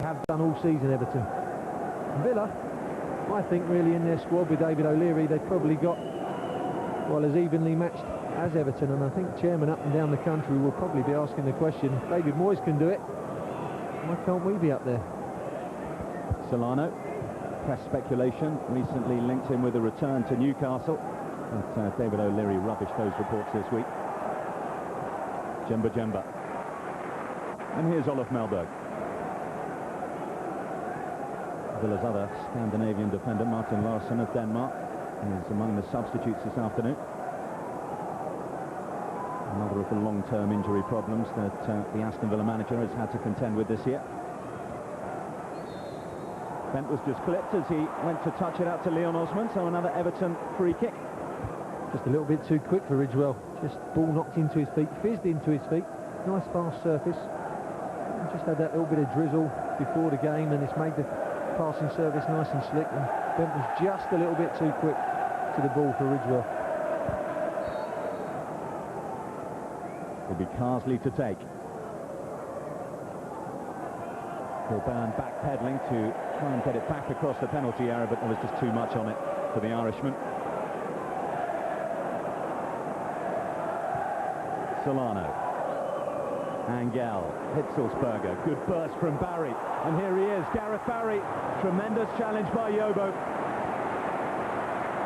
have done all season, Everton. Villa, I think really in their squad with David O'Leary, they've probably got, well, as evenly matched as Everton, and I think chairman up and down the country will probably be asking the question, David Moyes can do it, why can't we be up there? Solano, press speculation, recently linked him with a return to Newcastle, but David O'Leary rubbished those reports this week. Jemba. And here's Olof Mellberg. Villa's other Scandinavian defender, Martin Larsson of Denmark, is among the substitutes this afternoon. Another of the long-term injury problems that the Aston Villa manager has had to contend with this year. Bent was just clipped as he went to touch it out to Leon Osman, so another Everton free kick. Just a little bit too quick for Ridgewell. Just ball knocked into his feet, fizzed into his feet. Nice fast surface. Just had that little bit of drizzle before the game, and it's made the passing service nice and slick, and Bent was just a little bit too quick to the ball for Ridgewell. It'll be Carsley to take. Kilburn backpedaling to try and get it back across the penalty area, but there was just too much on it for the Irishman. Solano. Angel. Hitzelsberger. Good burst from Barry. And here he is, Gareth Barry. Tremendous challenge by Yobo.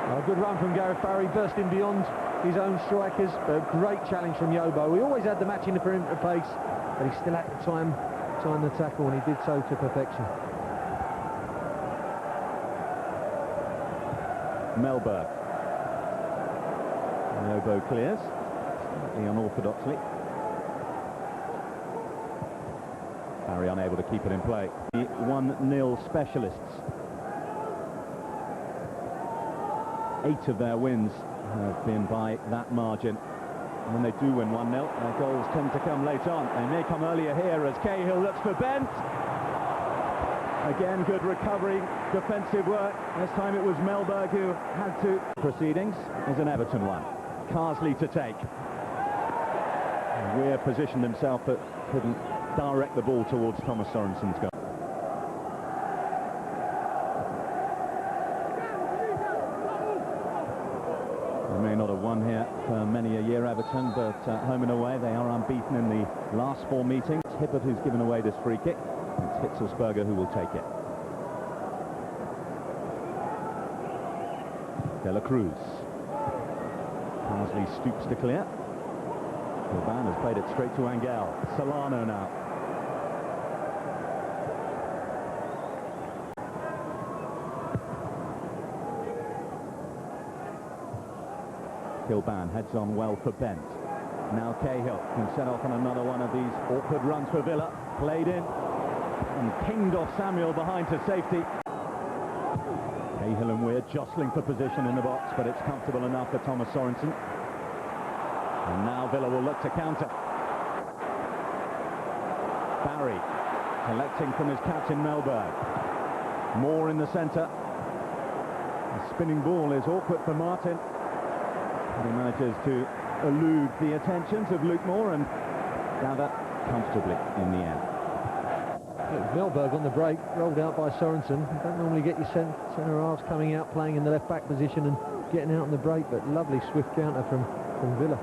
A good run from Gareth Barry, bursting beyond his own strikers, but a great challenge from Yobo. We always had the match in the perimeter pace, but he still had to time the tackle, and he did so to perfection. Mellberg. Yobo clears, slightly unorthodoxly. Barry unable to keep it in play. The 1-0 specialists. 8 of their wins have been by that margin. And when they do win 1-0, their goals tend to come late on. They may come earlier here as Cahill looks for Bent. Again, good recovery, defensive work. This time it was Mellberg who had to. Proceedings is an Everton one. Carsley to take. Weir positioned himself but couldn't direct the ball towards Thomas Sorensen's goal. They may not have won here for many a year, Everton, but home and away they are unbeaten in the last 4 meetings. Hibbert who's given away this free kick. It's Hitzelsberger who will take it. De La Cruz. Carsley stoops to clear. Kilburn has played it straight to Angel. Solano now. Kilburn heads on well for Bent. Now Cahill can set off on another one of these awkward runs for Villa. Played in and pinged off Samuel behind to safety. Cahill and Weir jostling for position in the box, but it's comfortable enough for Thomas Sorensen. And now Villa will look to counter. Barry collecting from his captain Mellberg. Moore in the centre. The spinning ball is awkward for Martin. He manages to elude the attentions of Luke Moore and gather comfortably in the end. Mellberg on the break, rolled out by Sorensen. You don't normally get your centre halves coming out, playing in the left-back position and getting out on the break, but lovely swift counter from Villa.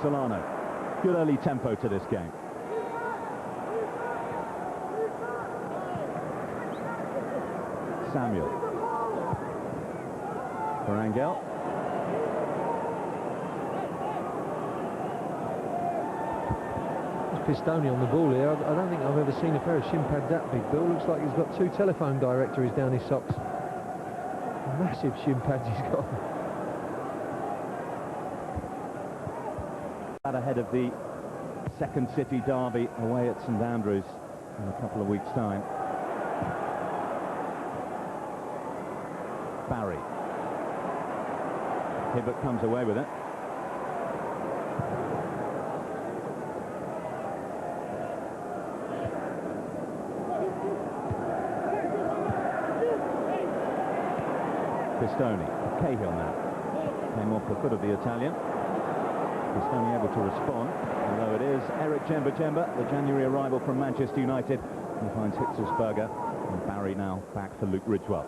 Solano. Good early tempo to this game. Samuel. For Angel. Pistone on the ball here. I don't think I've ever seen a pair of shin pads that big. Bill looks like he's got 2 telephone directories down his socks. Massive shin pads he's got. Ahead of the second City derby away at St Andrews in a couple of weeks' time. Barry. Hibbert comes away with it. Pistone. Cahill now. Came off the foot of the Italian. Aston able to respond, although it is Eric Djemba, the January arrival from Manchester United, who finds Hitzelsberger, and Barry now back for Luke Ridgewell.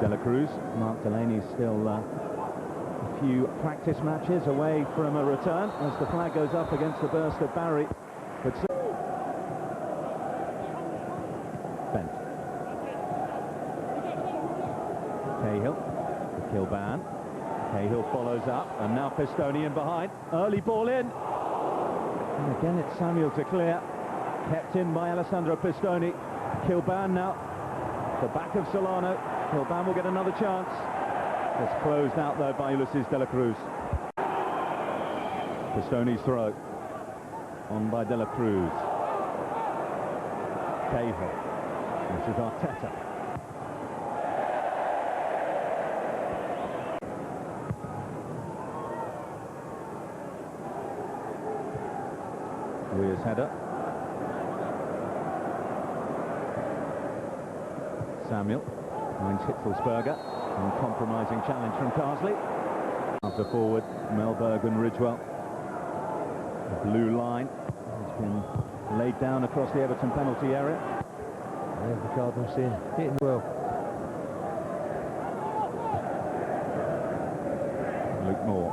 De la Cruz. Mark Delaney still a few practice matches away from a return as the flag goes up against the burst of Barry. But Bent. Cahill. Kilban. Cahill follows up, and now Pistoni in behind. Early ball in. And again it's Samuel to clear. Kept in by Alessandro Pistoni. Kilban now. The back of Solano. Kilban will get another chance. It's closed out though by Ulysses de la Cruz. Pistoni's throw. On by de la Cruz. Cahill. This is Arteta. Weir's header. Samuel. Finds Hitzelsberger. Uncompromising challenge from Carsley. After forward, Mellberg and Ridgewell. The blue line has been laid down across the Everton penalty area. There's the Cardinals in, hitting well. Luke Moore.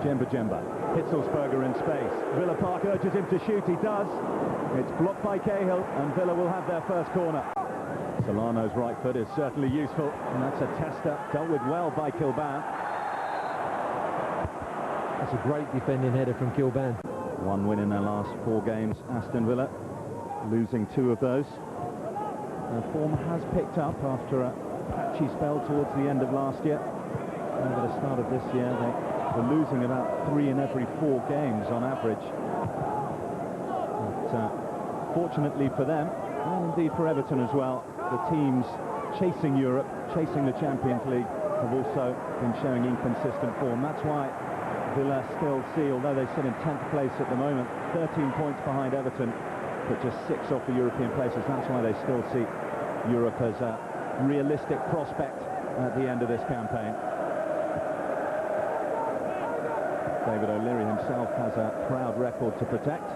Djemba. Hitzelsberger in space. Villa Park urges him to shoot. He does. It's blocked by Cahill, and Villa will have their first corner. Solano's right foot is certainly useful, and that's a tester dealt with well by Kilban. That's a great defending header from Kilban. One win in their last 4 games, Aston Villa, losing 2 of those. Their form has picked up after a patchy spell towards the end of last year. Over the start of this year, they were losing about 3 in every 4 games on average. But fortunately for them, and indeed for Everton as well, the teams chasing Europe, chasing the Champions League, have also been showing inconsistent form. That's why Villa still see, although they sit in 10th place at the moment, 13 points behind Everton, but just 6 off the European places. That's why they still see Europe as a realistic prospect at the end of this campaign. David O'Leary himself has a proud record to protect.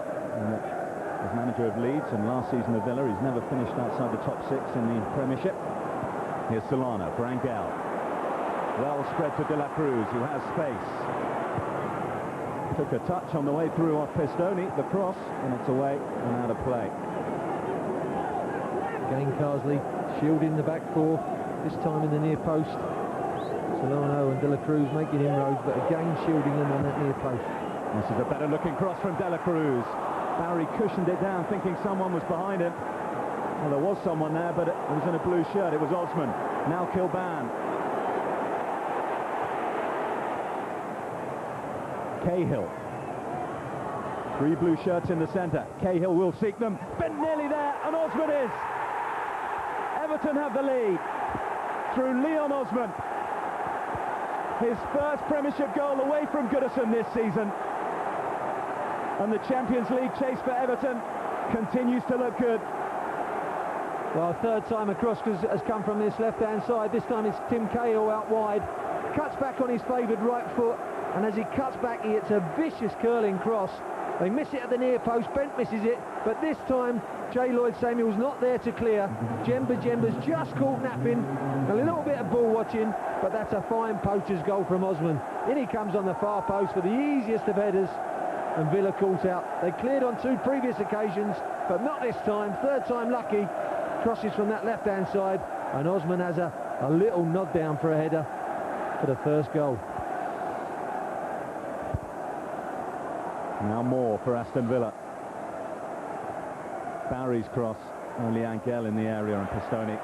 As manager of Leeds and last season of Villa, he's never finished outside the top 6 in the Premiership. Here's Solano for Angel. Well spread to De La Cruz, who has space. Took a touch on the way through off Pistoni, the cross, and it's away and out of play. Again Carsley shielding the back 4, this time in the near post. Solano and De La Cruz making inroads, but again shielding them on that near post. This is a better looking cross from De La Cruz. Barry cushioned it down, thinking someone was behind him. Well, there was someone there, but it was in a blue shirt. It was Osman. Now Kilban. Cahill. 3 blue shirts in the centre. Cahill will seek them. Bent nearly there, and Osman is. Everton have the lead through Leon Osman. His first Premiership goal away from Goodison this season. And the Champions League chase for Everton continues to look good. Well, 3rd time across has come from this left-hand side. This time it's Tim Cahill out wide. Cuts back on his favoured right foot. And as he cuts back, he hits a vicious curling cross. They miss it at the near post. Bent misses it. But this time, J. Lloyd-Samuel's not there to clear. Djemba's just caught napping. A little bit of ball watching. But that's a fine poacher's goal from Osman. In he comes on the far post for the easiest of headers. And Villa calls out. They cleared on 2 previous occasions, but not this time. 3rd time lucky. Crosses from that left-hand side, and Osman has a little nod down for a header for the first goal. Now more for Aston Villa. Barry's cross. Only Angel in the area, and Pistoni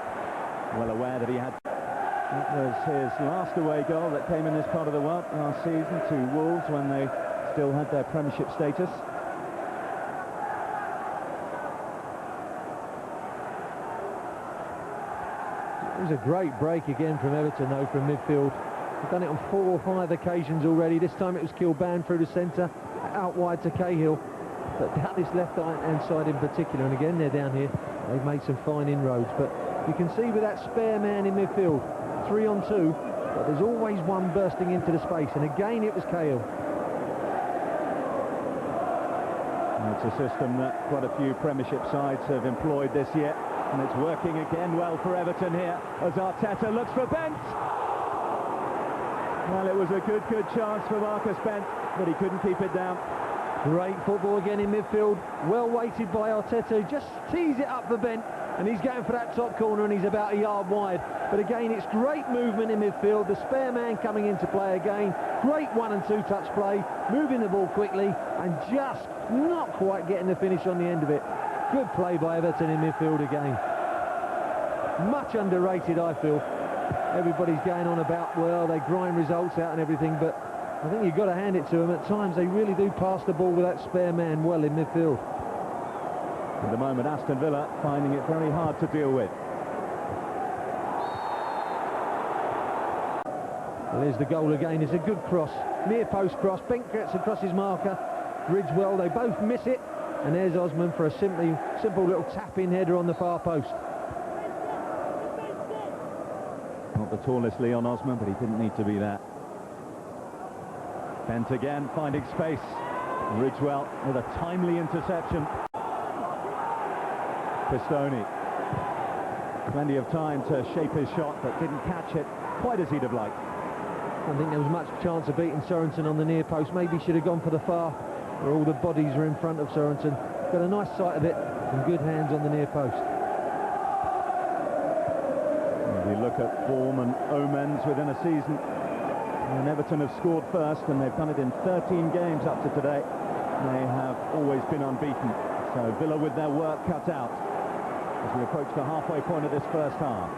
well aware that he had. That was his last away goal that came in this part of the world last season to Wolves when they still had their Premiership status. It was a great break again from Everton, though, from midfield. They've done it on 4 or 5 occasions already. This time it was Kilban through the centre, out wide to Cahill. But down this left-hand side in particular, and again they're down here, they've made some fine inroads. But you can see with that spare man in midfield, 3 on 2, but there's always one bursting into the space, and again it was Cahill. It's a system that quite a few Premiership sides have employed this year, and it's working again well for Everton here as Arteta looks for Bent. Well, it was a good chance for Marcus Bent, but he couldn't keep it down. Great football again in midfield, well weighted by Arteta, just tees it up for Bent, and he's going for that top corner, and he's about a yard wide. But again, it's great movement in midfield, the spare man coming into play again, great 1 and 2 touch play, moving the ball quickly, and just not quite getting the finish on the end of it. Good play by Everton in midfield again. Much underrated, I feel. Everybody's going on about, well, they grind results out and everything, but I think you've got to hand it to them. At times they really do pass the ball with that spare man well in midfield. At the moment, Aston Villa finding it very hard to deal with. Well, there's the goal again. It's a good cross, near post cross. Bent gets across his marker. Ridgewell, they both miss it, and there's Osman for a simple little tap-in header on the far post. Not the tallest Leon Osman, but he didn't need to be that. Bent again, finding space. Ridgewell with a timely interception. Pistoni. Plenty of time to shape his shot, but didn't catch it quite as he'd have liked. I don't think there was much chance of beating Sorensen on the near post. Maybe he should have gone for the far, where all the bodies are in front of Sorensen. Got a nice sight of it, and good hands on the near post. If you look at form and omens within a season, and Everton have scored first, and they've done it in 13 games up to today. They have always been unbeaten. So Villa with their work cut out as we approach the halfway point of this first half.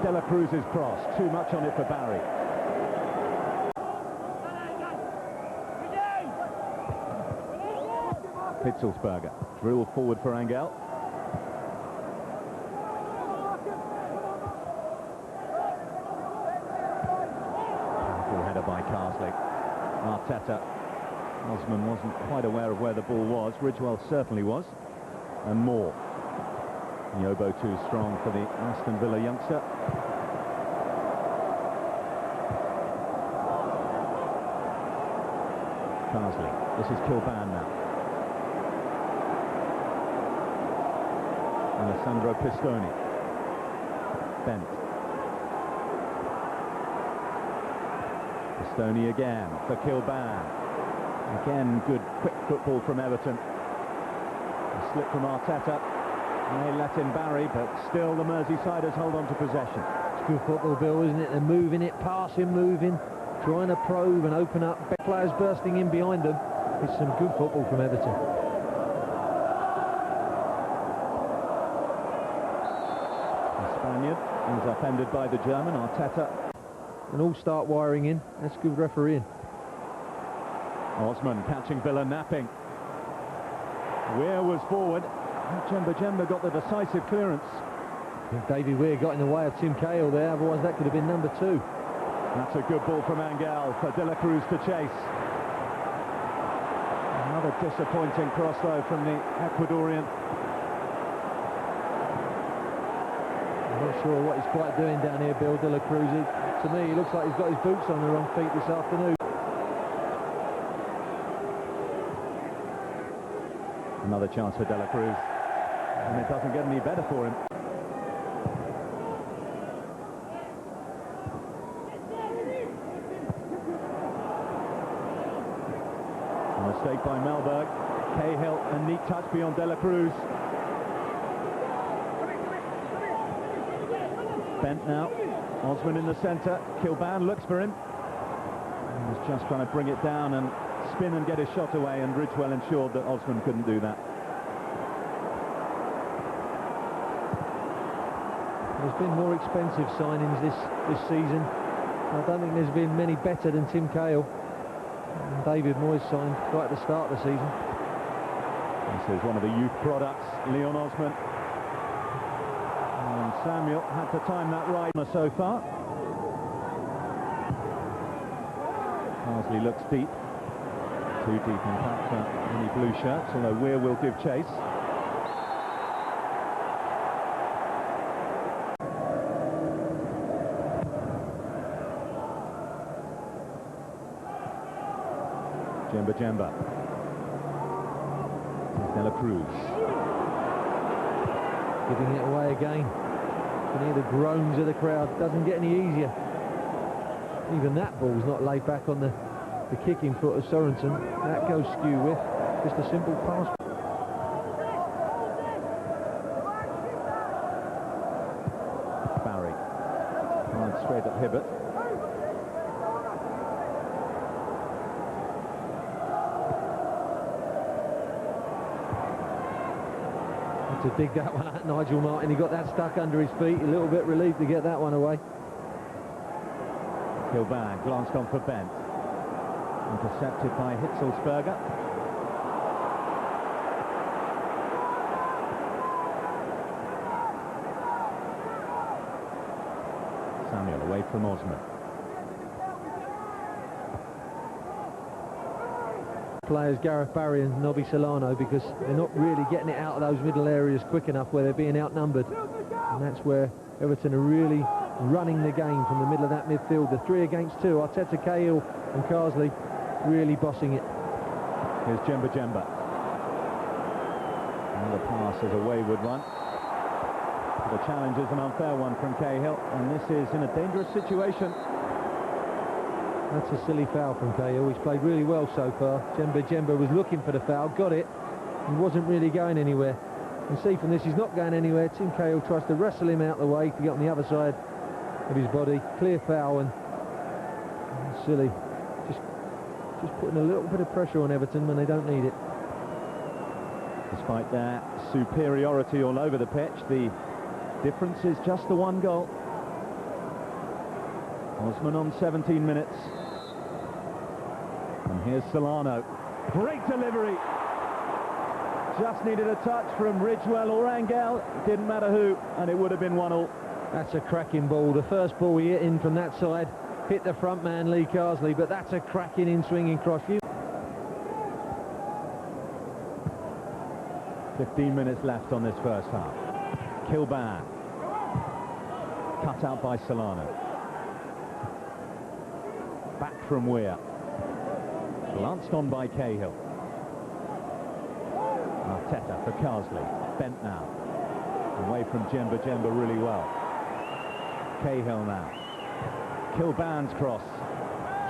De La Cruz's cross, too much on it for Barry. Hitzelsberger, drill forward for Angel. Powerful header by Carsley. Arteta. Osman wasn't quite aware of where the ball was. Ridgewell certainly was, and more. Yobo too strong for the Aston Villa youngster. Carsley. This is Kilban now. Alessandro Pistoni. Bent. Pistoni again for Kilban. Again, good quick football from Everton. A slip from Arteta. They let in Barry, but still the Merseysiders hold on to possession. It's good football, Bill, isn't it? They're moving it, passing, moving, trying to probe and open up. Players bursting in behind them. It's some good football from Everton. The Spaniard is upended by the German, Arteta. And all start wiring in. That's good refereeing. Osman catching Villa napping. Weir was forward. Jemba got the decisive clearance. David Weir got in the way of Tim Cahill there, otherwise that could have been number 2. That's a good ball from Angel for De La Cruz to chase. Another disappointing cross though from the Ecuadorian. I'm not sure what he's quite doing down here, Bill, De La Cruz. To me, he looks like he's got his boots on the wrong feet this afternoon. Another chance for De La Cruz, and it doesn't get any better for him. A mistake by Melberg. Cahill, a neat touch beyond De La Cruz. Bent now. Osman in the centre. Kilban looks for him. He's just trying to bring it down and spin and get his shot away, and Ridgewell ensured that Osman couldn't do that. There's been more expensive signings this season. I don't think there's been many better than Tim Cahill. And David Moyes signed right at the start of the season. This is one of the youth products, Leon Osman. And Samuel had to time that right so far. Carsley looks deep. Too deep, in fact, for any blue shirts, although Weir will give chase. Jemba. De La Cruz. Giving it away again. You can hear the groans of the crowd. Doesn't get any easier. Even that ball's not laid back on the kicking foot of Sorensen. That goes skew with. Just a simple pass. Barry. Right, straight at Hibbert. To dig that one at Nigel Martin. He got that stuck under his feet. A little bit relieved to get that one away. Kilban glanced on for Bent. Intercepted by Hitzelsberger. Samuel away from Osman. Players Gareth Barry and Nobby Solano, because they're not really getting it out of those middle areas quick enough where they're being outnumbered, and that's where Everton are really running the game from the middle of that midfield. The 3 against 2, Arteta, Cahill and Carsley really bossing it. Here's Jemba. Another pass is a wayward one. The challenge is an unfair one from Cahill, and this is in a dangerous situation. That's a silly foul from Cahill. He's played really well so far. Jemba was looking for the foul, got it. He wasn't really going anywhere. You can see from this he's not going anywhere. Tim Cahill tries to wrestle him out of the way to get on the other side of his body. Clear foul, and silly. Just putting a little bit of pressure on Everton when they don't need it. Despite their superiority all over the pitch, the difference is just the 1 goal. Osman on 17 minutes. And here's Solano. Great delivery. Just needed a touch from Ridgewell or Angel. Didn't matter who, and it would have been 1-1. That's a cracking ball. The first ball he hit in from that side hit the front man, Lee Carsley, but that's a cracking in-swinging cross. 15 minutes left on this first half. Kilban. Cut out by Solano. Back from Weir. Glanced on by Cahill. Arteta for Carsley. Bent now. Away from Jemba really well. Cahill now. Kilban's cross.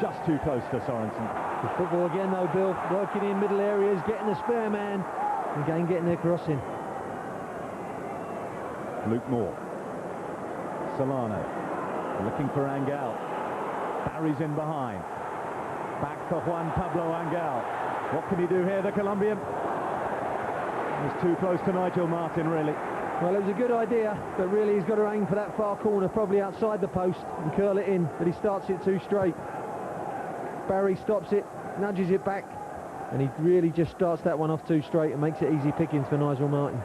Just too close to Sorensen. Good football again though, Bill. Working in middle areas, getting a spare man. Again getting their crossing. Luke Moore. Solano. Looking for Angel. Barry's in behind. Back to Juan Pablo Angel. What can he do here, the Colombian? He's too close to Nigel Martin, really. Well, it was a good idea, but really he's got to aim for that far corner, probably outside the post, and curl it in, but he starts it too straight. Barry stops it, nudges it back, and he really just starts that one off too straight and makes it easy pickings for Nigel Martin.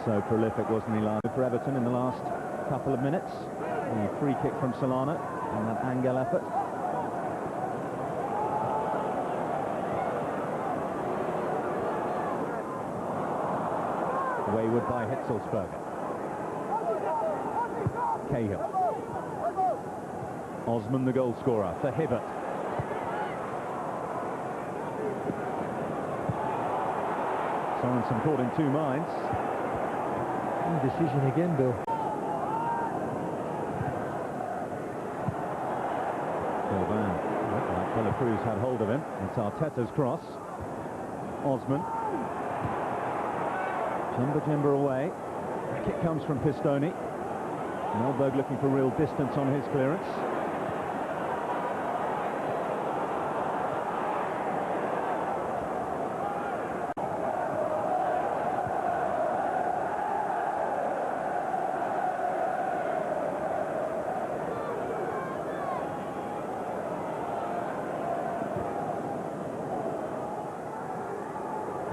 So prolific, wasn't he, last for Everton in the last couple of minutes? The free kick from Solano and that Angel effort. Wayward by Hitzelsberger. Cahill. Osman, the goal scorer, for Hibbert. Sorensen caught in 2 minds. Decision again, Bill. Kilban. De La Cruz had hold of him. It's Arteta's cross. Osman. Jemba away. Kick comes from Pistoni. Melberg looking for real distance on his clearance.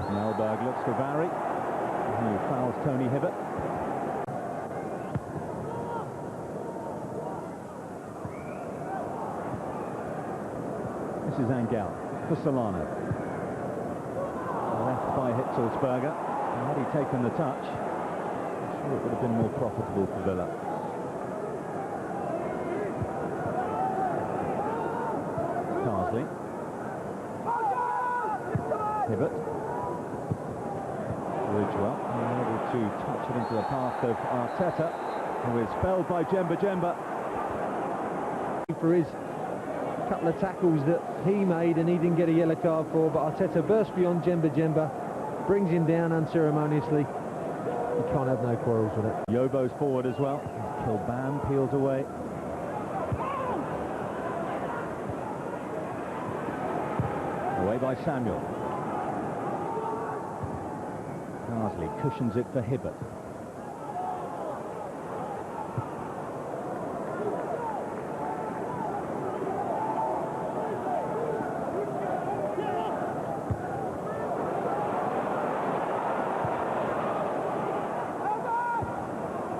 Melberg looks for Barry, who fouls Tony Hibbert. This is Angel for Solano. Left by Hitzelsberger. Had he taken the touch, I'm sure it would have been more profitable for Villa. Carsley. Hibbert. Ridgewell able to touch it into the path of Arteta, who is felled by Jemba. For his couple of tackles that he made and he didn't get a yellow card for, but Arteta burst beyond Jemba, brings him down unceremoniously. You can't have no quarrels with it. Yobo's forward as well. Kilban peels away. Away by Samuel. Carsley cushions it for Hibbert.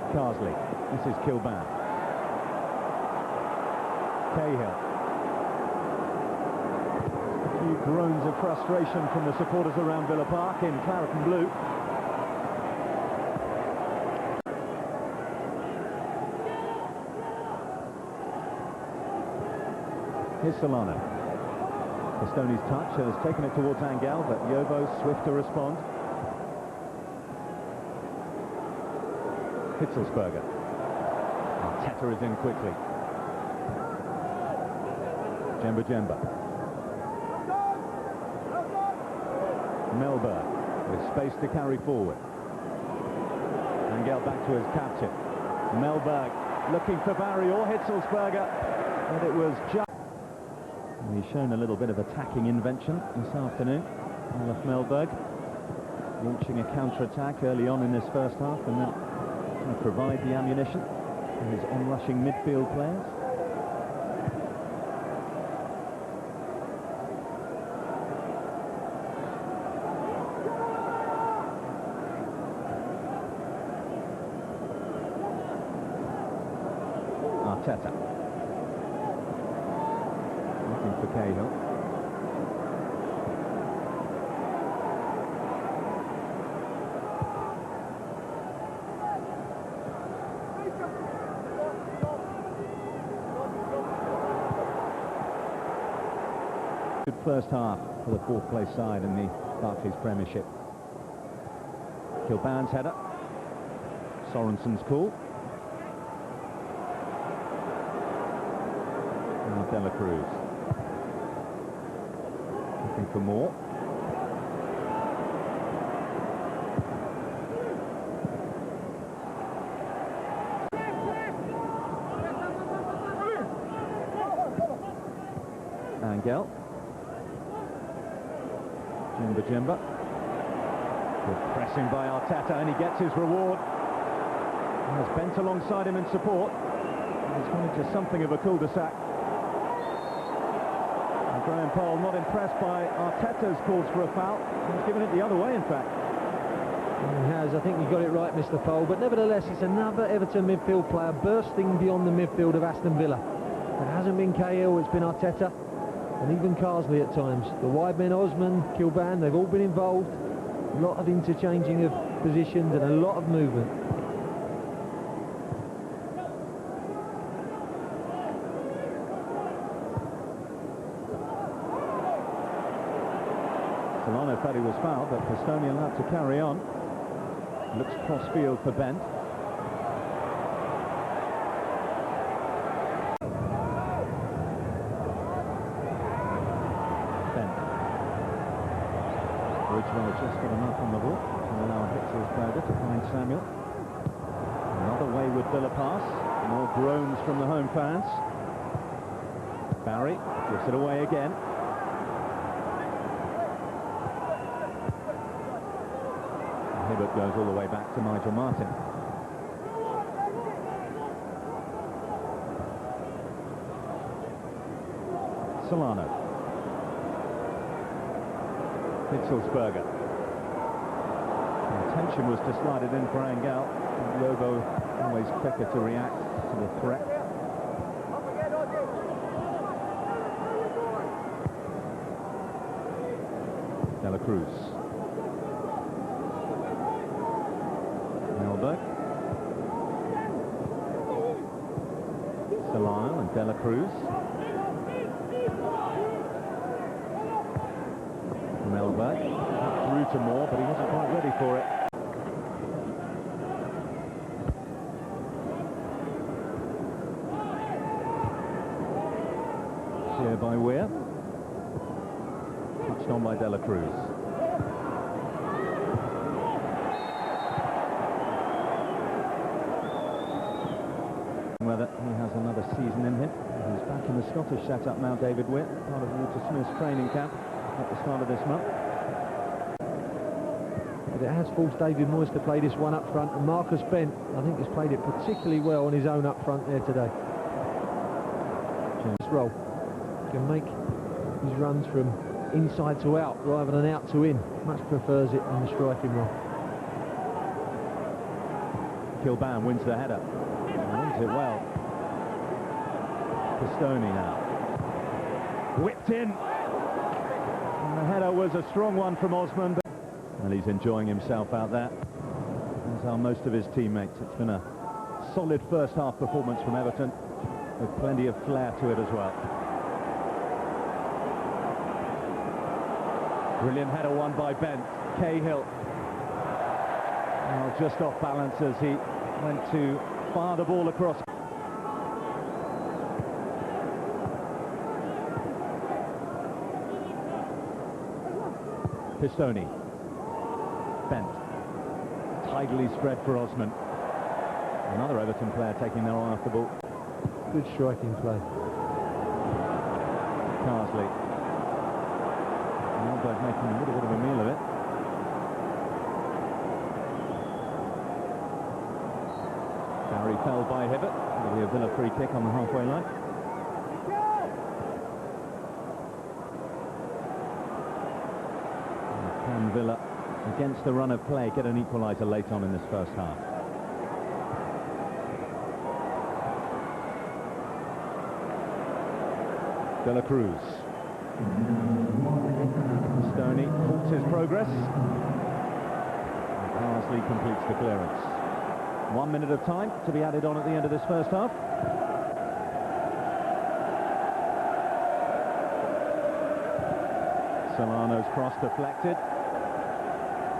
Carsley, this is Kilban. Cahill. A few groans of frustration from the supporters around Villa Park in claret and blue. Here's Solano. Pistoni's touch has taken it towards Angel, but Yobo swift to respond. Hitzelsberger. Arteta is in quickly. Jemba. Melberg with space to carry forward. Angel back to his captain. Melberg looking for Barry or Hitzelsberger, and it was just... He's shown a little bit of attacking invention this afternoon. Olaf Melberg launching a counter-attack early on in this first half, and then to provide the ammunition for his on-rushing midfield players. Arteta. Looking for Cahill. Good first half for the fourth place side in the Barclays Premiership. Kilban's header. Sorensen's call. Now Dela Cruz. Looking for more. Angel. Jemba. Good pressing by Arteta, and he gets his reward. He has bent alongside him in support. He's gone into something of a cul-de-sac. And Graham Poll not impressed by Arteta's calls for a foul. He's given it the other way, in fact. He has. I think you got it right, Mr. Poll. But nevertheless, it's another Everton midfield player bursting beyond the midfield of Aston Villa. It hasn't been Cahill, it's been Arteta. And even Carsley at times. The wide men, Osman, Kilban, they've all been involved. A lot of interchanging of positions and a lot of movement. Solano thought he was fouled, but Pistoni allowed to carry on. Looks cross-field for Bent. Ridgewell just got enough on the ball to allow Hitzelsberger to find Samuel. Another wayward Villa pass. More groans from the home fans. Barry gives it away again. Hibbert goes all the way back to Nigel Martin. Solano. Hitzelsberger. The intention was to slide it in for Angel. Yobo always quicker to react to the threat. Cruz. Melberg. Solano and Dela Cruz. Melberg through to Moore, but he wasn't quite ready for it. Here by Weir. Touched on by Dela Cruz. Whether he has another season in him. He's back in the Scottish setup now, David Weir, part of Walter Smith's training camp at the start of this month. But it has forced David Moyes to play this one up front, and Marcus Bent, I think, has played it particularly well on his own up front there today. This role can make his runs from inside to out rather than out to in. Much prefers it in the striking role. Kilban wins the header. Wins it well. Pistoni now. Whipped in. And the header was a strong one from Osman. And he's enjoying himself out there, as are most of his teammates. It's been a solid first half performance from Everton, with plenty of flair to it as well. Brilliant header won by Bent. Cahill. Well, just off balance as he went to fire the ball across. Pistoni. Bent. Tidally spread for Osman. Another Everton player taking their eye off the ball. Good striking play. Carsley. Melberg making a little bit of a meal of it. Barry fell by Hibbert. It'll be a Villa free kick on the halfway line. Can Villa, against the run of play, get an equaliser late on in this first half? Dela Cruz. Stoney halts his progress. And Carsley completes the clearance. 1 minute of time to be added on at the end of this first half. Solano's cross deflected.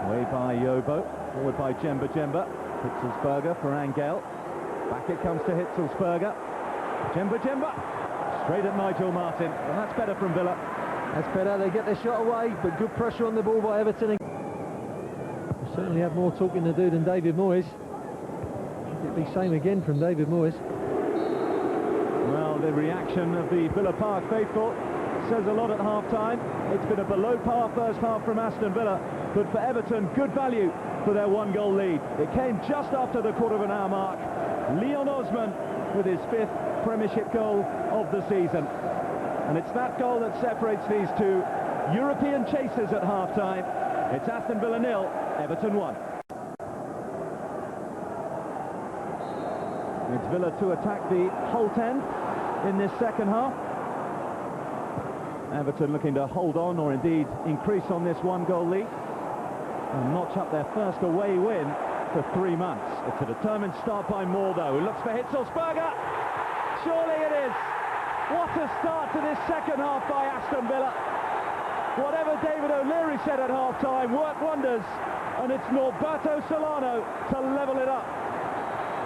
Away by Yobo. Forward by Djemba. Hitzelsberger for Angel. Back it comes to Hitzelsberger. Djemba. Straight at Nigel Martin. And that's better from Villa. That's better. They get their shot away, but good pressure on the ball by Everton. They certainly have more talking to do than David Moyes. It'd be same again from David Moyes. Well, the reaction of the Villa Park faithful says a lot at half-time. It's been a below-par first half from Aston Villa, but for Everton, good value for their one-goal lead. It came just after the quarter-of-an-hour mark. Leon Osman with his 5th Premiership goal of the season. And it's that goal that separates these two European chasers at half-time. It's Aston Villa 0, Everton 1. It's Villa to attack the Holt end in this second half. Everton looking to hold on, or indeed increase on this one-goal lead, and notch up their first away win for 3 months. It's a determined start by Moore, though, who looks for Hitzelsberger. Surely it is. What a start to this second half by Aston Villa. Whatever David O'Leary said at half-time worked wonders, and it's Norberto Solano to level it up.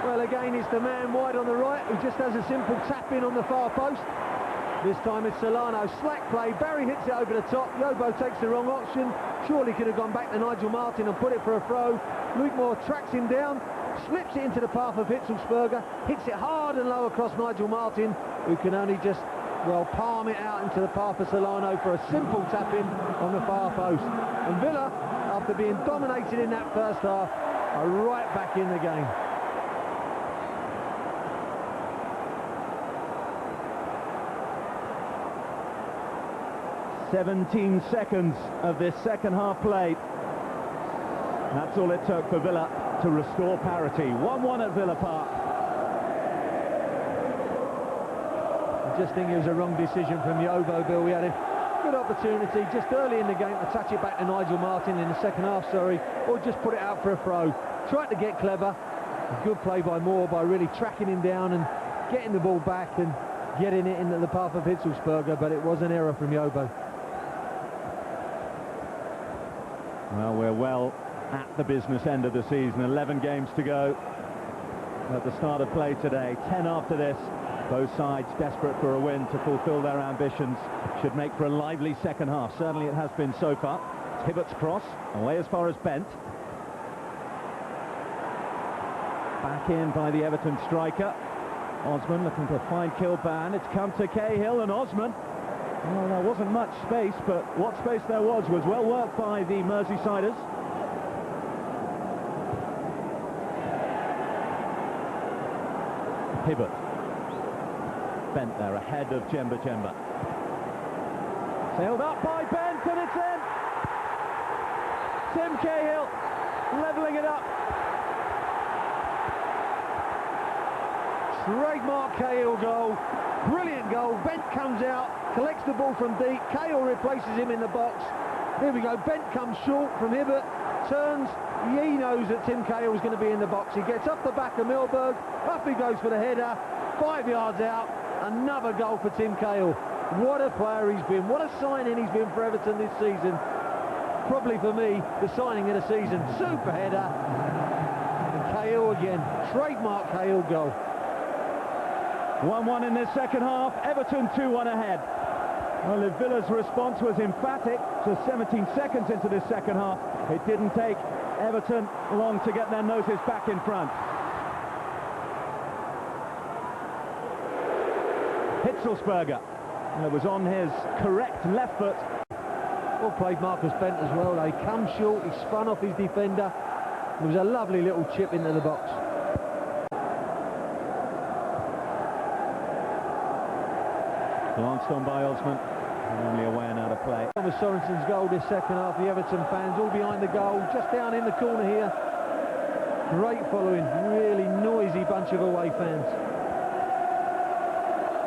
Well, again, it's the man wide on the right who just has a simple tap-in on the far post. This time it's Solano. Slack play. Barry hits it over the top. Yobo takes the wrong option. Surely could have gone back to Nigel Martin and put it for a throw. Luke Moore tracks him down, slips it into the path of Hitzelsberger, hits it hard and low across Nigel Martin, who can only just, well, palm it out into the path of Solano for a simple tap-in on the far post. And Villa, after being dominated in that first half, are right back in the game. 17 seconds of this second half play. That's all it took for Villa to restore parity. 1-1 at Villa Park. I just think it was a wrong decision from Yobo, Bill. We had Good opportunity just early in the game to touch it back to Nigel Martin in the second half, or just put it out for a throw. Tried to get clever. A good play by Moore by really tracking him down and getting the ball back and getting it into the path of Hitzelsberger, but it was an error from Yobo. Well, we're well at the business end of the season. 11 games to go at the start of play today. 10 after this. Both sides desperate for a win to fulfil their ambitions. Should make for a lively second half. Certainly it has been so far. It's Hibbert's cross, away as far as Bent. Back in by the Everton striker. Osman looking to find Kilban. It's come to Cahill and Osman. Well, there wasn't much space, but what space there was well worked by the Merseysiders. Hibbert. Bent there ahead of Jemba. Sailed up by Bent and it's in! Tim Cahill levelling it up. Trademark Cahill goal. Brilliant goal. Bent comes out, collects the ball from deep. Cahill replaces him in the box. Here we go. Bent comes short from Hibbert. Turns. He knows that Tim Cahill is going to be in the box. He gets up the back of Milberg. Up he goes for the header. 5 yards out. Another goal for Tim Cahill. What a player he's been. What a signing he's been for Everton this season. Probably for me, the signing of the season. Super header. And Cahill again. Trademark Cahill goal. 1-1 in this second half. Everton 2-1 ahead. Well, if Villa's response was emphatic to 17 seconds into this second half, it didn't take Everton long to get their noses back in front. Hitzelsberger. It was on his correct left foot. Well played Marcus Bent as well. They come short, he spun off his defender. It was a lovely little chip into the box. Glanced on by Osman, only away and out of play. Thomas Sorensen's goal this second half. The Everton fans all behind the goal, just down in the corner here. Great following, really noisy bunch of away fans.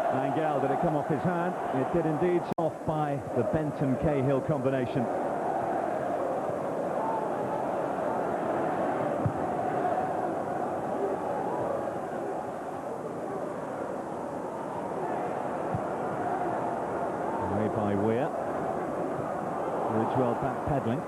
Angel, did it come off his hand? It did indeed. Off by the Benton-Cahill combination. Away by Weir. Ridgewell back pedalling.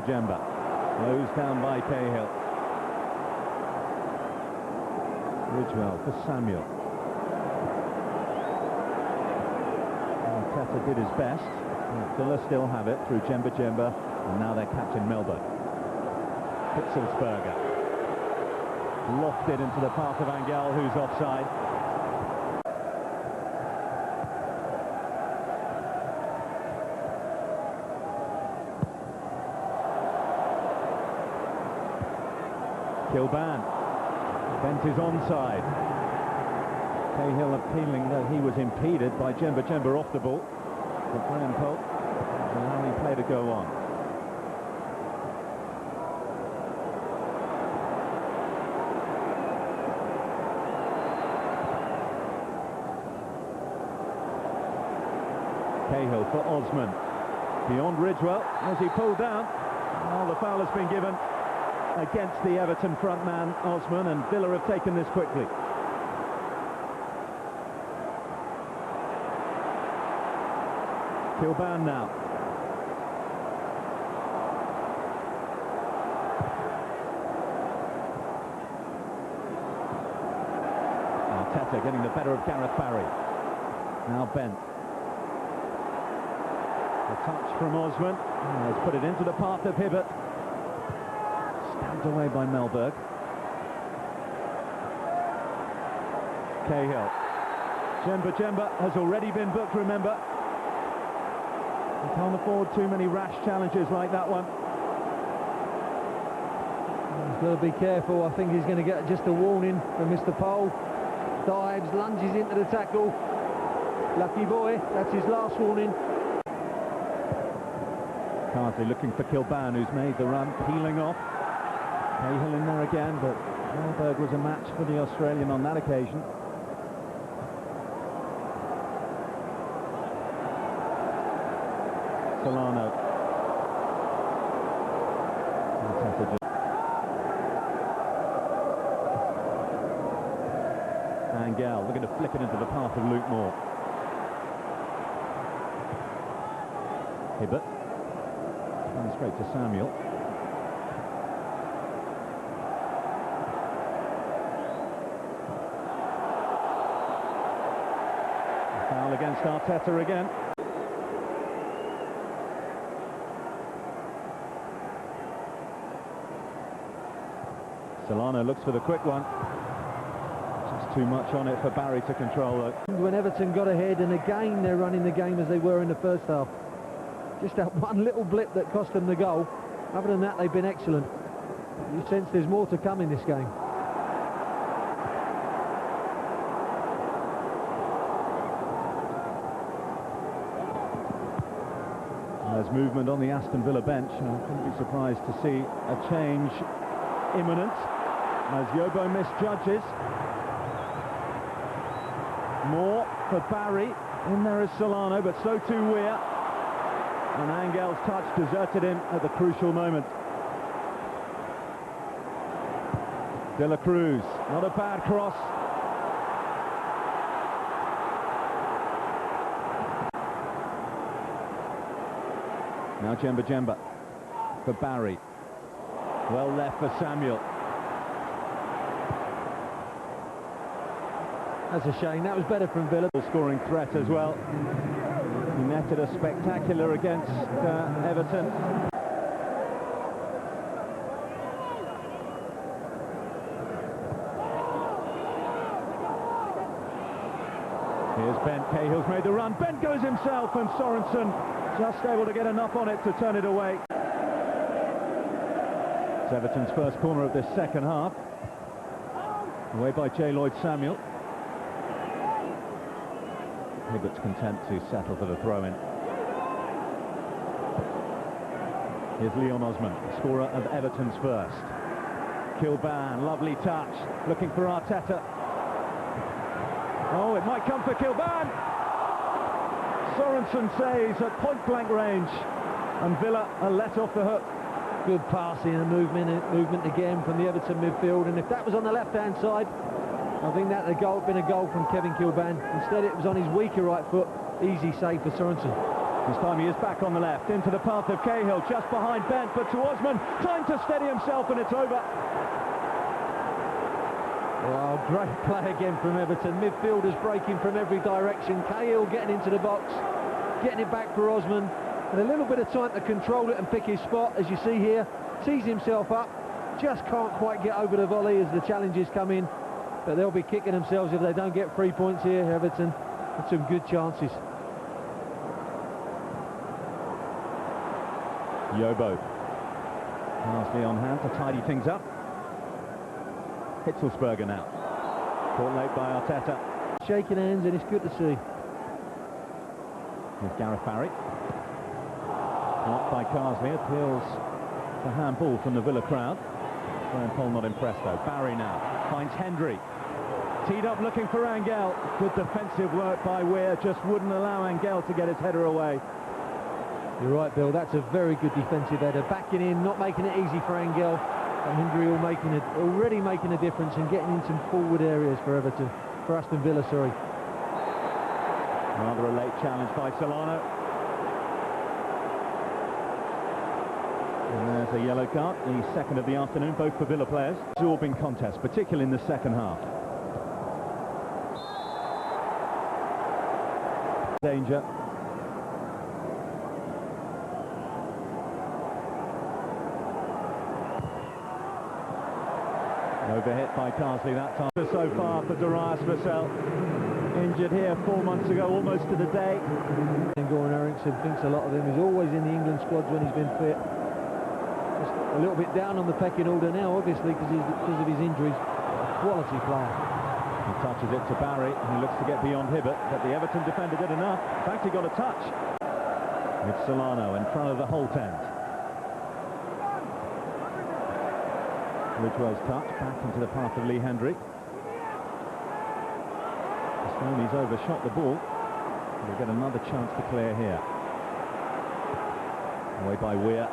Jemba. Closed down by Cahill. Ridgewell for Samuel. Teta did his best. Villa still have it through Jemba, and now their captain Melberg. Hitzelsberger. Lofted into the path of Angel, who's offside. Kilban. Bent is onside. Cahill appealing that he was impeded by Jemba off the ball. But Graham Pope allowing play to go on. Cahill for Osman. Beyond Ridgewell as he pulled down. Well, the foul has been given against the Everton front man, Osman, and Villa have taken this quickly. Kilban now. Arteta getting the better of Gareth Barry. Now Bent. A touch from Osman. Has put it into the path of Hibbert. Stabbed away by Melberg. Cahill. Jemba has already been booked, remember. He can't afford too many rash challenges like that one. He's got to be careful. I think he's going to get just a warning from Mr. Pole. Dives, lunges into the tackle. Lucky boy, that's his last warning. Carsley looking for Kilban, who's made the run, peeling off. Cahill in there again, but Melberg was a match for the Australian on that occasion. Solano. Angel looking to flick it into the path of Luke Moore. Hibbert. Going straight to Samuel. A foul against Arteta again. Solano looks for the quick one. Just too much on it for Barry to control though. When Everton got ahead, and again they're running the game as they were in the first half. Just that one little blip that cost them the goal. Other than that, they've been excellent. You sense there's more to come in this game. There's movement on the Aston Villa bench. I couldn't be surprised to see a change imminent as Yobo misjudges. Moore for Barry. In there is Solano, but so too Weir. And Angel's touch deserted him at the crucial moment. De La Cruz, not a bad cross. Now Jemba for Barry. Well left for Samuel. That's a shame. That was better from Villa. Scoring threat as well. He netted a spectacular against Everton. Here's Bent. Cahill's made the run. Bent goes himself, and Sorensen just able to get enough on it to turn it away. It's Everton's first corner of this second half. Away by J. Lloyd Samuel. Hibbert's content to settle for the throw-in. Here's Leon Osman, scorer of Everton's first. Kilban, lovely touch, looking for Arteta. Oh, it might come for Kilban! Sorensen saves at point-blank range, and Villa are let off the hook. Good passing and movement again from the Everton midfield, and if that was on the left-hand side, I think that would have been a goal from Kevin Kilban. Instead it was on his weaker right foot. Easy save for Sorensen. This time he is back on the left, into the path of Cahill, just behind Bent, but to Osman, time to steady himself, and it's over. Wow, great play again from Everton. Midfielders breaking from every direction. Cahill getting into the box, getting it back for Osman. And a little bit of time to control it and pick his spot, as you see here. Tees himself up, just can't quite get over the volley as the challenges come in. But they'll be kicking themselves if they don't get 3 points here, Everton. With some good chances. Yobo. Carsley on hand to tidy things up. Hitzelsberger now. Caught late by Arteta. Shaking hands, and it's good to see. Here's Gareth Barry. Blocked by Carsley. Appeals for handball from the Villa crowd. Graham Poll not impressed though. Barry now finds Hendry. Teed up looking for Angel. Good defensive work by Weir. Just wouldn't allow Angel to get his header away. You're right, Bill. That's a very good defensive header. Backing in, not making it easy for Angel. And Hendry already making a difference and getting in some forward areas for Everton. For Aston Villa, sorry. Rather a late challenge by Solano. And there's a yellow card, the second of the afternoon, both for Villa players. Absorbing contest, particularly in the second half. Danger. Overhit by Carsley that time. So far for Darius Vassell. Injured here 4 months ago, almost to the day. And Goran Eriksson thinks a lot of him. He's always in the England squads when he's been fit. Just a little bit down on the pecking order now, obviously, because of his injuries. Quality player. He touches it to Barry, and he looks to get beyond Hibbert, but the Everton defender did enough. In fact, he got a touch. It's Solano in front of the Holt end. Ridgewell's touch back into the path of Lee Hendry. He's overshot the ball. He'll get another chance to clear here. Away by Weir.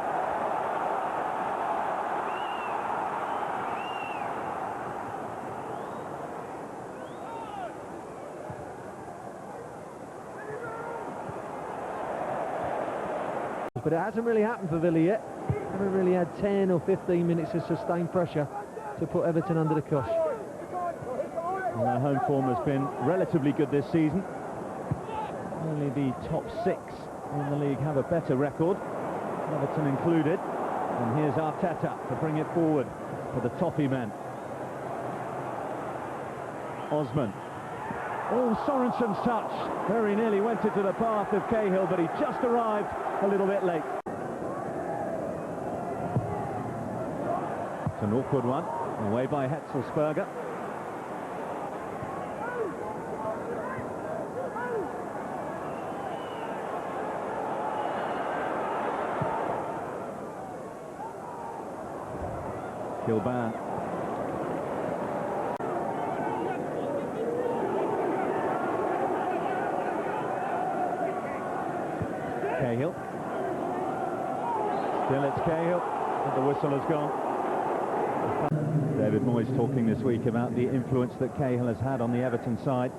But it hasn't really happened for Villa yet. Haven't really had 10 or 15 minutes of sustained pressure to put Everton under the cosh. Well, their home form has been relatively good this season. Only the top 6 in the league have a better record, Everton included. And here's Arteta to bring it forward for the Toffee men. Osman. Oh, Sorensen's touch very nearly went into the path of Cahill, but he just arrived a little bit late. It's an awkward one, away by Hetzelsberger. Kilban. Cahill. Still it's Cahill, but the whistle has gone. David Moyes talking this week about the influence that Cahill has had on the Everton side.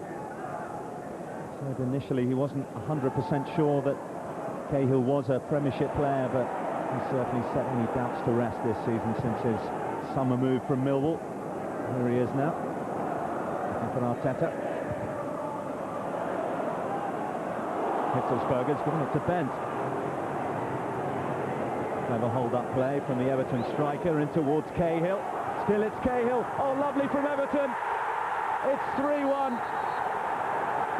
Said initially he wasn't 100% sure that Cahill was a Premiership player, but he certainly set any doubts to rest this season since his summer move from Millwall. Here he is now, looking for Arteta. Hitzelsberger's given it to Bent. Clever hold-up play from the Everton striker in towards Cahill. Still it's Cahill. Oh, lovely from Everton. It's 3-1.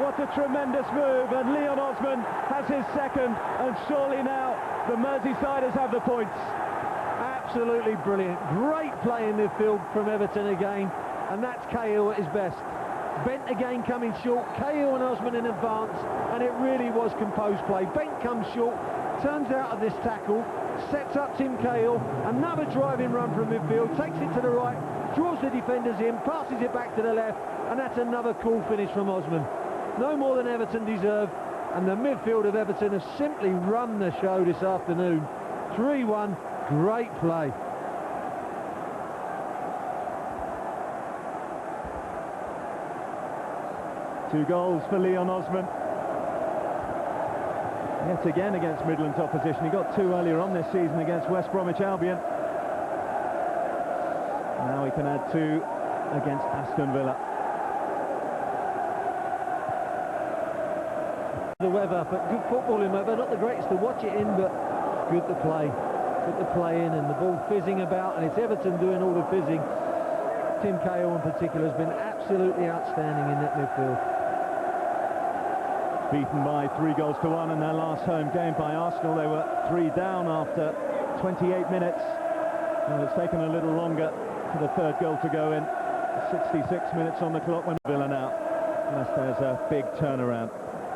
What a tremendous move, and Leon Osman has his second, and surely now the Merseysiders have the points. Absolutely brilliant. Great play in midfield from Everton again, and that's Cahill at his best. Bent again coming short, Cahill and Osman in advance, and it really was composed play. Bent comes short, turns out of this tackle, sets up Tim Cahill, another driving run from midfield, takes it to the right, draws the defenders in, passes it back to the left, and that's another cool finish from Osman. No more than Everton deserve, and the midfield of Everton has simply run the show this afternoon. 3-1, great play. Two goals for Leon Osman. Yet again against Midlands opposition. He got 2 earlier on this season against West Bromwich Albion. Now he can add 2 against Aston Villa. The weather, but good footballing weather. Not the greatest to watch it in, but good to play. Good to play in, and the ball fizzing about, and it's Everton doing all the fizzing. Tim Cahill in particular has been absolutely outstanding in that midfield. Beaten by 3-1 in their last home game by Arsenal. They were 3 down after 28 minutes. Well, it's taken a little longer for the third goal to go in. 66 minutes on the clock when Villa now. Unless there's a big turnaround.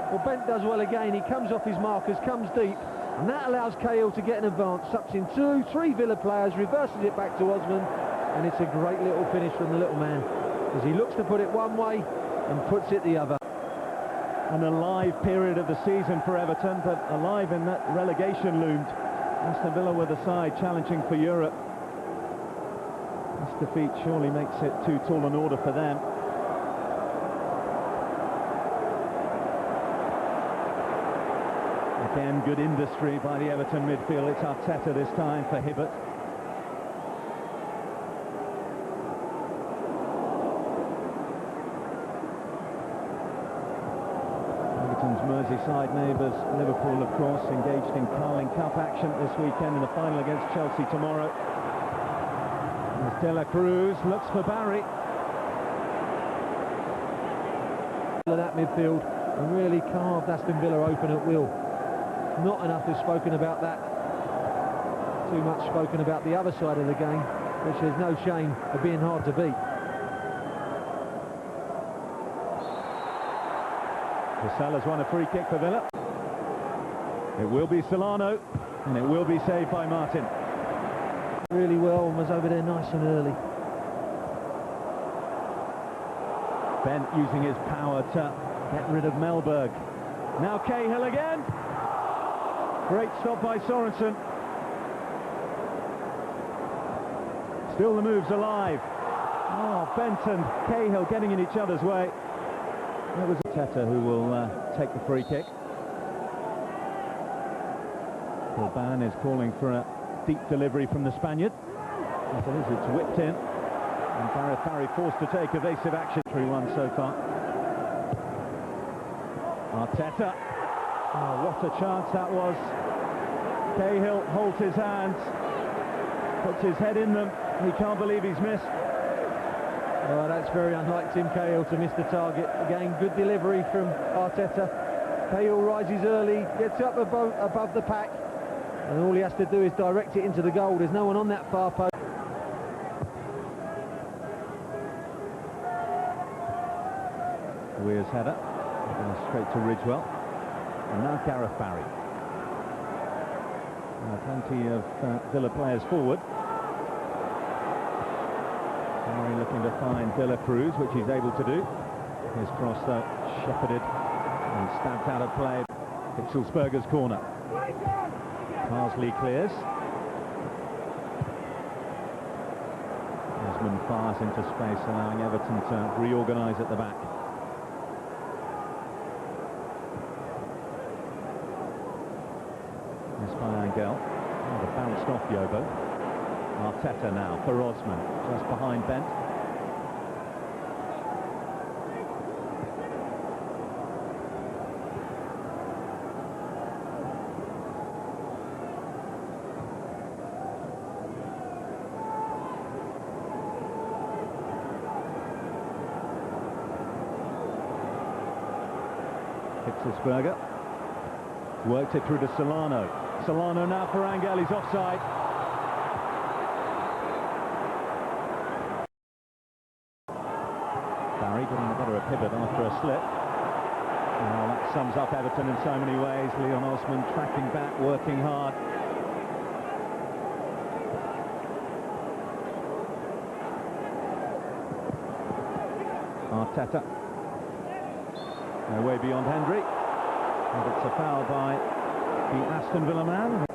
Well, Bent does well again. He comes off his markers, comes deep, and that allows Cahill to get an advance. Sucks in 2, 3 Villa players, reverses it back to Osman, and it's a great little finish from the little man, as he looks to put it one way and puts it the other. An alive period of the season for Everton, but alive in that relegation loomed. Aston Villa were the side challenging for Europe. This defeat surely makes it too tall an order for them. Again, good industry by the Everton midfield. It's Arteta this time for Hibbert. Merseyside neighbours, Liverpool, of course, engaged in Carling Cup action this weekend in the final against Chelsea tomorrow. As De La Cruz looks for Barry. That midfield and really carved Aston Villa open at will. Not enough is spoken about that. Too much spoken about the other side of the game, which there's no shame of being hard to beat. Cahill won a free kick for Villa. It will be Solano, and it will be saved by Martin. Really well, and was over there nice and early. Bent using his power to get rid of Mellberg. Now Cahill again. Great stop by Sorensen. Still the move's alive. Oh, Bent and Cahill getting in each other's way. That was Teta who will take the free kick. Kilban is calling for a deep delivery from the Spaniard. As it is, it's whipped in. And Gareth Barry forced to take evasive action. 3-1 so far. Arteta. Oh, what a chance that was. Cahill holds his hands, puts his head in them. He can't believe he's missed. Oh, that's very unlike Tim Cahill to miss the target. Again, good delivery from Arteta. Cahill rises early, gets up above the pack, and all he has to do is direct it into the goal. There's no one on that far post. Weir's header, goes straight to Ridgewell, and now Gareth Barry. Plenty of Villa players forward. Barry looking to find Villa Cruz, which he's able to do. His cross though shepherded and stabbed out of play. Hitzelsberger's corner. Parsley clears. Osman fires into space, allowing Everton to reorganise at the back. This by Angel. Oh, bounced off Yobo. Arteta now for Osman, just behind Bent. Hitzelsberger worked it through to Solano. Solano now for Angel, he's offside. Barry getting the better of pivot after a slip. Well, that sums up Everton in so many ways. Leon Osman tracking back, working hard. Arteta. No way beyond Hendry. And it's a foul by the Aston Villa man.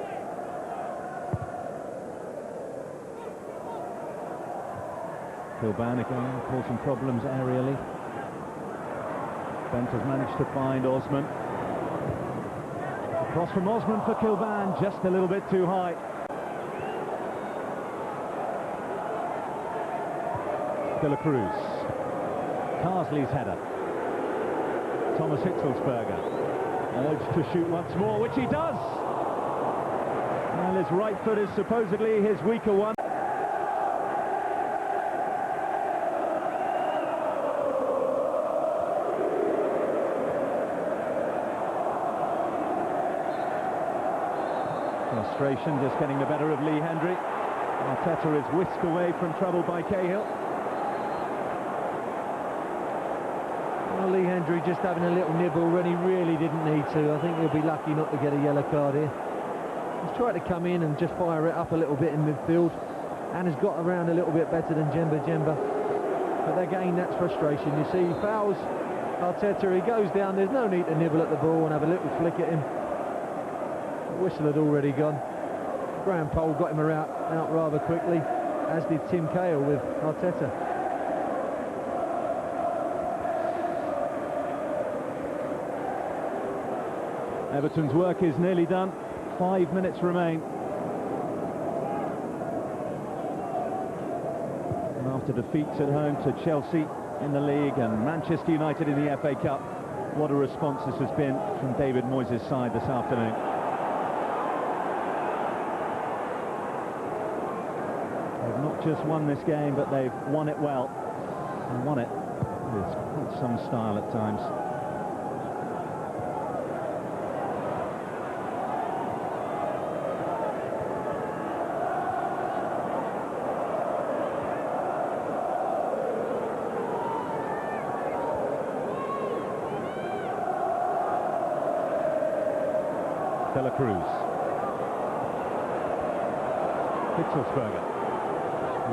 Kilban again causing problems aerially. Bent has managed to find Osman. Cross from Osman for Kilban, just a little bit too high. Villa Cruz. Carsley's header. Thomas Hitzelsberger urged to shoot once more, which he does. And his right foot is supposedly his weaker one. Frustration just getting the better of Lee Hendry. Arteta is whisked away from trouble by Cahill. Well, Lee Hendry just having a little nibble when he really didn't need to. I think he'll be lucky not to get a yellow card here. He's tried to come in and just fire it up a little bit in midfield, and has got around a little bit better than Jemba. But again, that's frustration. You see, he fouls Arteta, he goes down, there's no need to nibble at the ball and have a little flick at him. The whistle had already gone. Graham Poll got him out rather quickly, as did Tim Cahill with Arteta. Everton's work is nearly done. 5 minutes remain. And after defeats at home to Chelsea in the league and Manchester United in the FA Cup, what a response this has been from David Moyes' side this afternoon. They've not just won this game, but they've won it well. And won it with quite some style at times. De La Cruz. Hitzelsberger.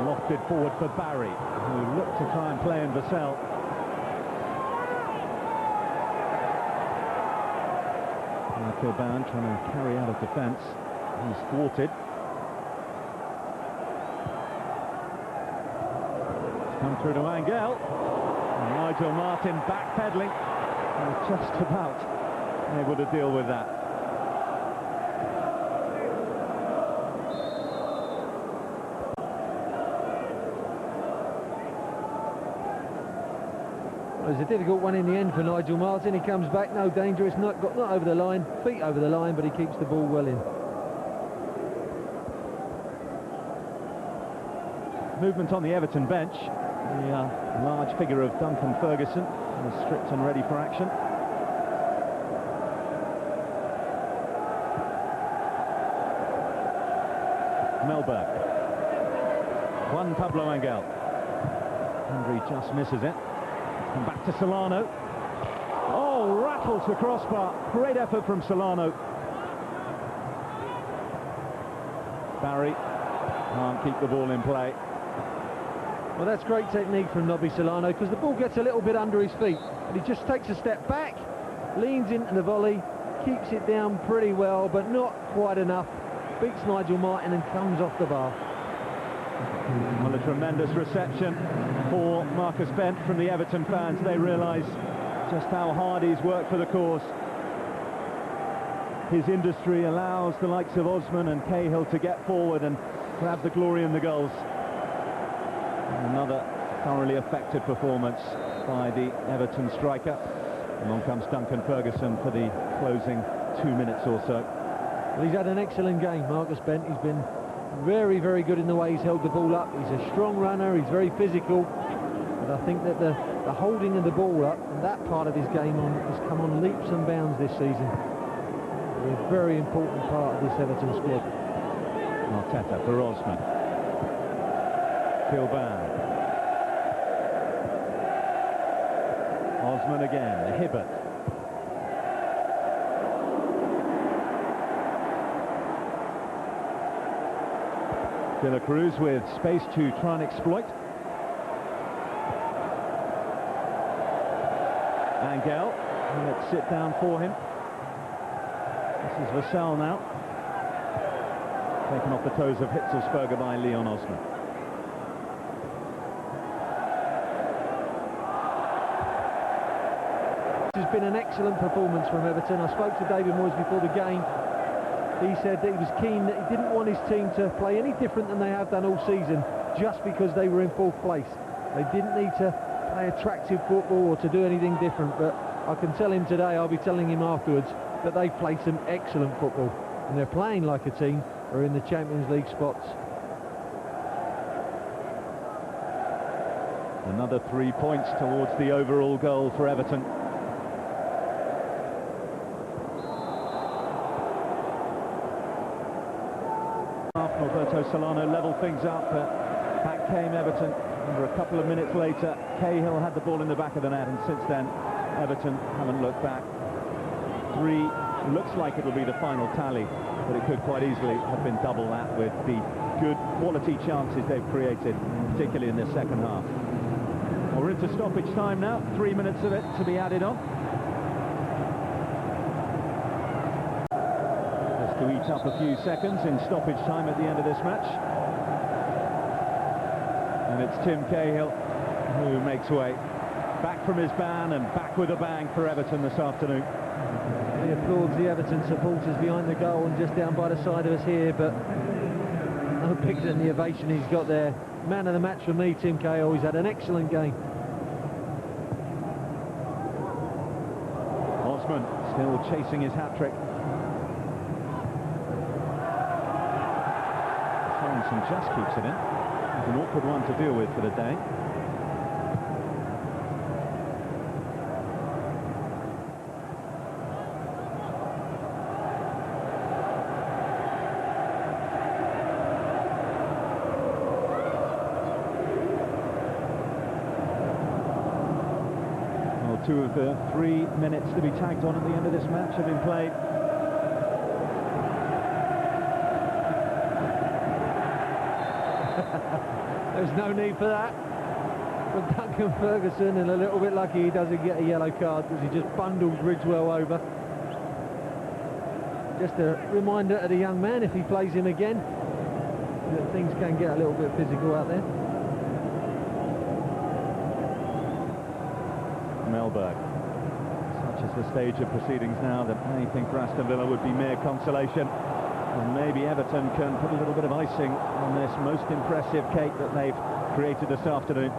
Lofted forward for Barry, who looked to try and play in Vassell. Kilban trying to carry out of defence. He's thwarted. It's come through to Angel. And Nigel Martin backpedaling. Just about able to deal with that. It was a difficult one in the end for Nigel Martin. He comes back, no danger. It's not over the line, feet over the line, but he keeps the ball well in. Movement on the Everton bench. The large figure of Duncan Ferguson is stripped and ready for action. Melberg. Juan Pablo Angel. Henry just misses it. And back to Solano. Oh, rattles the crossbar. Great effort from Solano. Barry can't keep the ball in play. Well, that's great technique from Nobby Solano, because the ball gets a little bit under his feet and he just takes a step back, leans into the volley, keeps it down pretty well, but not quite enough. Beats Nigel Martin and comes off the bar. Well, a tremendous reception for Marcus Bent from the Everton fans. They realise just how hard he's worked for the cause. His industry allows the likes of Osman and Cahill to get forward and grab the glory in the goals. And another thoroughly effective performance by the Everton striker. Along comes Duncan Ferguson for the closing 2 minutes or so. Well, he's had an excellent game, Marcus Bent. He's been very, very good in the way he's held the ball up. He's a strong runner, he's very physical. But I think that the holding of the ball up, and that part of his game has come on leaps and bounds this season. A very important part of this Everton squad. Arteta for Osman. Kilban. Osman again, Hibbert. De La Cruz with space to try and exploit. Angel, let's sit down for him. This is Vassell now. Taken off the toes of Hitzelsberger by Leon Osman. This has been an excellent performance from Everton. I spoke to David Moyes before the game. He said that he was keen, that he didn't want his team to play any different than they have done all season, just because they were in fourth place. They didn't need to play attractive football or to do anything different, but I can tell him today, I'll be telling him afterwards, that they play some excellent football, and they're playing like a team who are in the Champions League spots. Another 3 points towards the overall goal for Everton. Roberto Solano levelled things up, but back came Everton. And a couple of minutes later, Cahill had the ball in the back of the net, and since then, Everton haven't looked back. 3 looks like it'll be the final tally, but it could quite easily have been double that with the good quality chances they've created, particularly in the second half. Well, we're into stoppage time now, 3 minutes of it to be added on. Just to eat up a few seconds in stoppage time at the end of this match. And it's Tim Cahill who makes way. Back from his ban and back with a bang for Everton this afternoon. He applauds the Everton supporters behind the goal and just down by the side of us here, but no picture in the ovation he's got there. Man of the match for me, Tim Cahill. He's had an excellent game. Osman still chasing his hat-trick. Sorensen just keeps it in. It's an awkward one to deal with for the day. Well, 2 of the 3 minutes to be tagged on at the end of this match have been played. There's no need for that. But Duncan Ferguson, and a little bit lucky he doesn't get a yellow card because he just bundles Ridgewell over. Just a reminder to the young man, if he plays him again, that things can get a little bit physical out there. Melberg. Such is the stage of proceedings now that anything for Aston Villa would be mere consolation. And maybe Everton can put a little bit of icing on this most impressive cake that they've created this afternoon.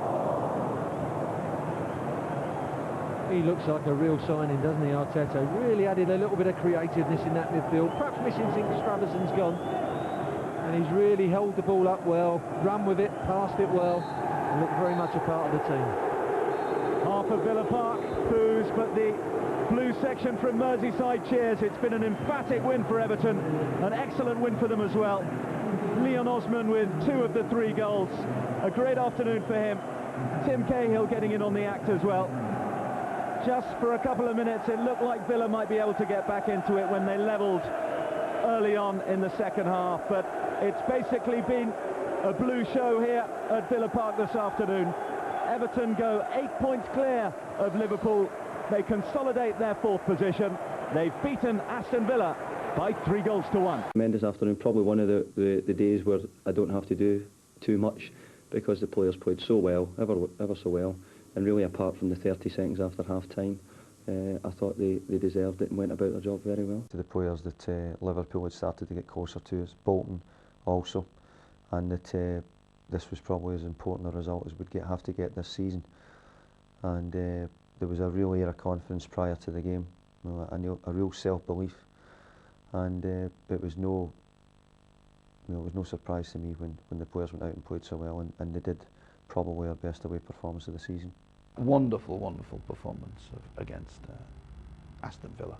He looks like a real signing, doesn't he, Arteta? Really added a little bit of creativeness in that midfield. Perhaps missing Zinc Straverson's gone. And he's really held the ball up well, run with it, passed it well, and looked very much a part of the team. Half of Villa Park boos, but the blue section from Merseyside cheers. It's been an emphatic win for Everton, an excellent win for them as well. Leon Osman with 2 of the 3 goals. A great afternoon for him. Tim Cahill getting in on the act as well. Just for a couple of minutes, it looked like Villa might be able to get back into it when they levelled early on in the second half, but it's basically been a blue show here at Villa Park this afternoon. Everton go 8 points clear of Liverpool. They consolidate their 4th position. They've beaten Aston Villa by 3 goals to 1. Tremendous afternoon, probably one of the days where I don't have to do too much because the players played so well, ever so well. And really, apart from the 30 seconds after half-time, I thought they deserved it and went about their job very well. To the players that Liverpool had started to get closer to us, Bolton also, and that this was probably as important a result as we'd have to get this season. And there was a real air of confidence prior to the game, a real self-belief, and it was no surprise to me when the players went out and played so well, and they did probably our best away performance of the season. Wonderful, wonderful performance against Aston Villa.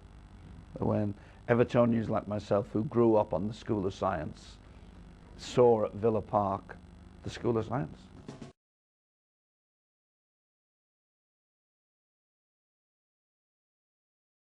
When Evertonians like myself, who grew up on the School of Science, saw at Villa Park the School of Science.